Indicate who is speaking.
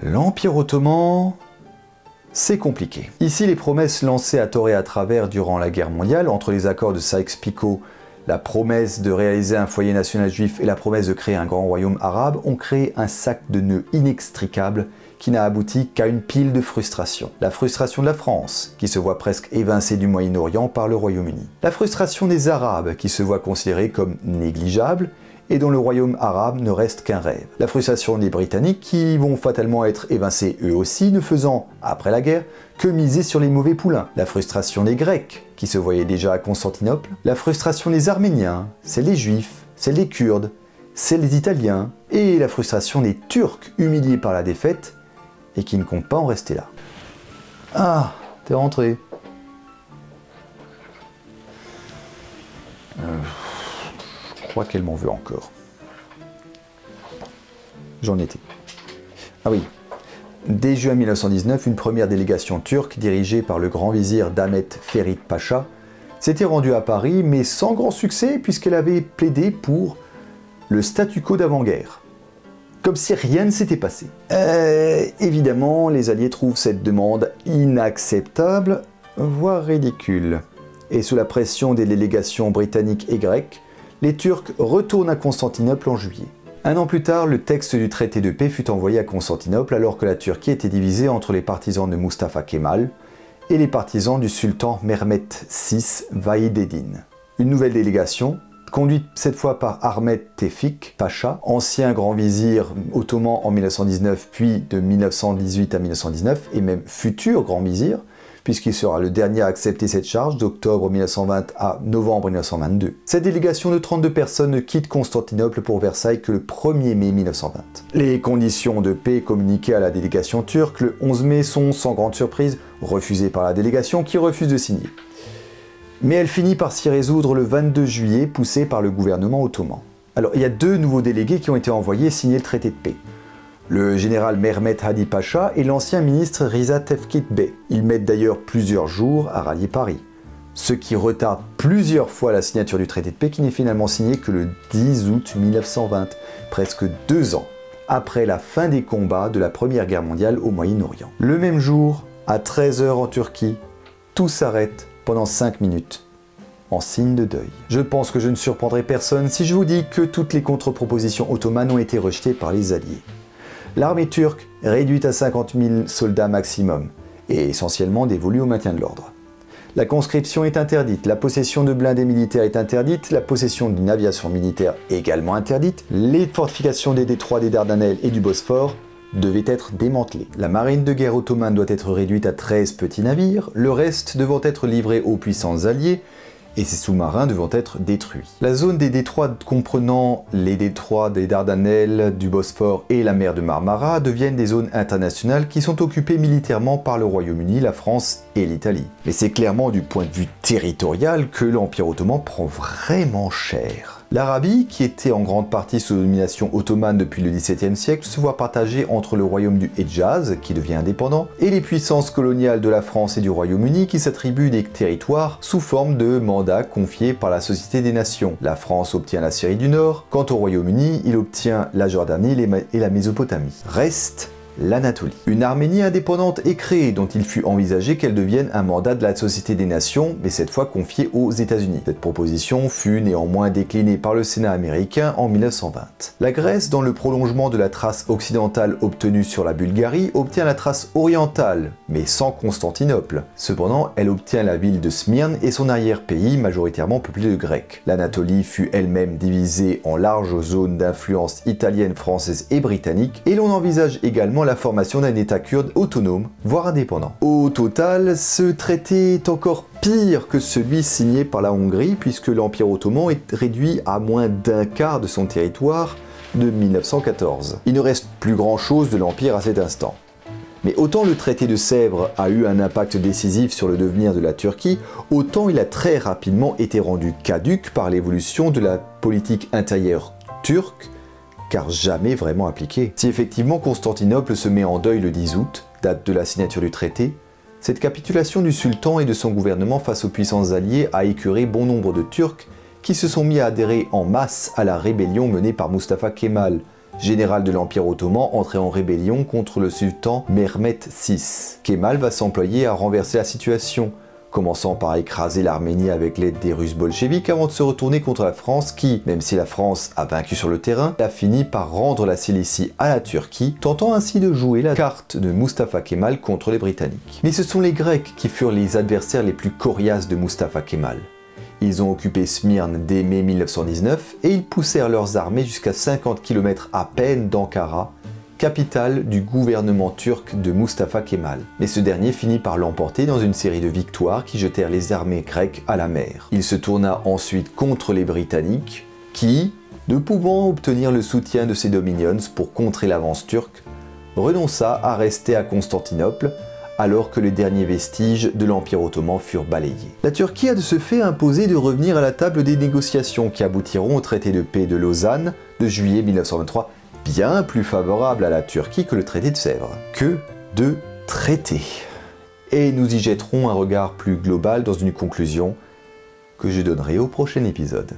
Speaker 1: L'Empire ottoman, c'est compliqué. Ici, les promesses lancées à tort et à travers durant la guerre mondiale, entre les accords de Sykes-Picot, la promesse de réaliser un foyer national juif et la promesse de créer un grand royaume arabe, ont créé un sac de nœuds inextricable qui n'a abouti qu'à une pile de frustration. La frustration de la France, qui se voit presque évincée du Moyen-Orient par le Royaume-Uni. La frustration des Arabes, qui se voient considérés comme négligeables, et dont le royaume arabe ne reste qu'un rêve. La frustration des Britanniques qui vont fatalement être évincés eux aussi, ne faisant, après la guerre, que miser sur les mauvais poulains. La frustration des Grecs, qui se voyaient déjà à Constantinople. La frustration des Arméniens, celle des Juifs, celle des Kurdes, celle des Italiens. Et la frustration des Turcs, humiliés par la défaite, et qui ne comptent pas en rester là. Ah, t'es rentré. Je crois qu'elle m'en veut encore. J'en étais. Ah oui. Dès juin 1919, une première délégation turque, dirigée par le grand vizir Ahmet Ferit Pacha, s'était rendue à Paris, mais sans grand succès, puisqu'elle avait plaidé pour le statu quo d'avant-guerre. Comme si rien ne s'était passé. Évidemment, les Alliés trouvent cette demande inacceptable, voire ridicule. Et sous la pression des délégations britanniques et grecques, les Turcs retournent à Constantinople en juillet. Un an plus tard, le texte du traité de paix fut envoyé à Constantinople alors que la Turquie était divisée entre les partisans de Mustafa Kemal et les partisans du sultan Mehmet VI Vahidettin. Une nouvelle délégation, conduite cette fois par Ahmet Tevfik Pacha, ancien grand vizir ottoman en 1919 puis de 1918 à 1919 et même futur grand vizir, puisqu'il sera le dernier à accepter cette charge d'octobre 1920 à novembre 1922. Cette délégation de 32 personnes ne quitte Constantinople pour Versailles que le 1er mai 1920. Les conditions de paix communiquées à la délégation turque le 11 mai sont, sans grande surprise, refusées par la délégation qui refuse de signer. Mais elle finit par s'y résoudre le 22 juillet, poussée par le gouvernement ottoman. Alors, il y a deux nouveaux délégués qui ont été envoyés signer le traité de paix. Le général Mehmet Hadi Pacha et l'ancien ministre Riza Tevfik Bey. Ils mettent d'ailleurs plusieurs jours à rallier Paris. Ce qui retarde plusieurs fois la signature du traité de paix qui n'est finalement signé que le 10 août 1920, presque 2 ans après la fin des combats de la Première Guerre mondiale au Moyen-Orient. Le même jour, à 13h en Turquie, tout s'arrête pendant 5 minutes, en signe de deuil. Je pense que je ne surprendrai personne si je vous dis que toutes les contre-propositions ottomanes ont été rejetées par les Alliés. L'armée turque, réduite à 50 000 soldats maximum, est essentiellement dévolue au maintien de l'ordre. La conscription est interdite, la possession de blindés militaires est interdite, la possession d'une aviation militaire également interdite, les fortifications des détroits des Dardanelles et du Bosphore devaient être démantelées. La marine de guerre ottomane doit être réduite à 13 petits navires, le reste devant être livré aux puissances alliées, et ces sous-marins devant être détruits. La zone des détroits comprenant les détroits des Dardanelles, du Bosphore et la mer de Marmara deviennent des zones internationales qui sont occupées militairement par le Royaume-Uni, la France et l'Italie. Mais c'est clairement du point de vue territorial que l'Empire ottoman prend vraiment cher. L'Arabie, qui était en grande partie sous domination ottomane depuis le XVIIe siècle, se voit partagée entre le royaume du Hedjaz, qui devient indépendant, et les puissances coloniales de la France et du Royaume-Uni qui s'attribuent des territoires sous forme de mandats confiés par la Société des Nations. La France obtient la Syrie du Nord, quant au Royaume-Uni, il obtient la Jordanie et la Mésopotamie. Reste l'Anatolie. Une Arménie indépendante est créée dont il fut envisagé qu'elle devienne un mandat de la Société des Nations, mais cette fois confiée aux États-Unis. Cette proposition fut néanmoins déclinée par le Sénat américain en 1920. La Grèce, dans le prolongement de la trace occidentale obtenue sur la Bulgarie, obtient la trace orientale, mais sans Constantinople. Cependant, elle obtient la ville de Smyrne et son arrière-pays majoritairement peuplé de Grecs. L'Anatolie fut elle-même divisée en larges zones d'influence italienne, française et britannique, et l'on envisage également la formation d'un État kurde autonome, voire indépendant. Au total, ce traité est encore pire que celui signé par la Hongrie, puisque l'Empire ottoman est réduit à moins d'un quart de son territoire de 1914. Il ne reste plus grand-chose de l'Empire à cet instant. Mais autant le traité de Sèvres a eu un impact décisif sur le devenir de la Turquie, autant il a très rapidement été rendu caduc par l'évolution de la politique intérieure turque, car jamais vraiment appliqué. Si effectivement Constantinople se met en deuil le 10 août, date de la signature du traité, cette capitulation du sultan et de son gouvernement face aux puissances alliées a écœuré bon nombre de Turcs qui se sont mis à adhérer en masse à la rébellion menée par Mustafa Kemal, général de l'Empire ottoman entré en rébellion contre le sultan Mehmed VI. Kemal va s'employer à renverser la situation, commençant par écraser l'Arménie avec l'aide des Russes bolcheviques avant de se retourner contre la France qui, même si la France a vaincu sur le terrain, a fini par rendre la Cilicie à la Turquie, tentant ainsi de jouer la carte de Mustafa Kemal contre les Britanniques. Mais ce sont les Grecs qui furent les adversaires les plus coriaces de Mustafa Kemal. Ils ont occupé Smyrne dès mai 1919 et ils poussèrent leurs armées jusqu'à 50 km à peine d'Ankara, capitale du gouvernement turc de Mustafa Kemal. Mais ce dernier finit par l'emporter dans une série de victoires qui jetèrent les armées grecques à la mer. Il se tourna ensuite contre les Britanniques qui, ne pouvant obtenir le soutien de ses dominions pour contrer l'avance turque, renonça à rester à Constantinople alors que les derniers vestiges de l'Empire ottoman furent balayés. La Turquie a de ce fait imposé de revenir à la table des négociations qui aboutiront au traité de paix de Lausanne de juillet 1923, bien plus favorable à la Turquie que le traité de Sèvres. Que de traités! Et nous y jetterons un regard plus global dans une conclusion que je donnerai au prochain épisode.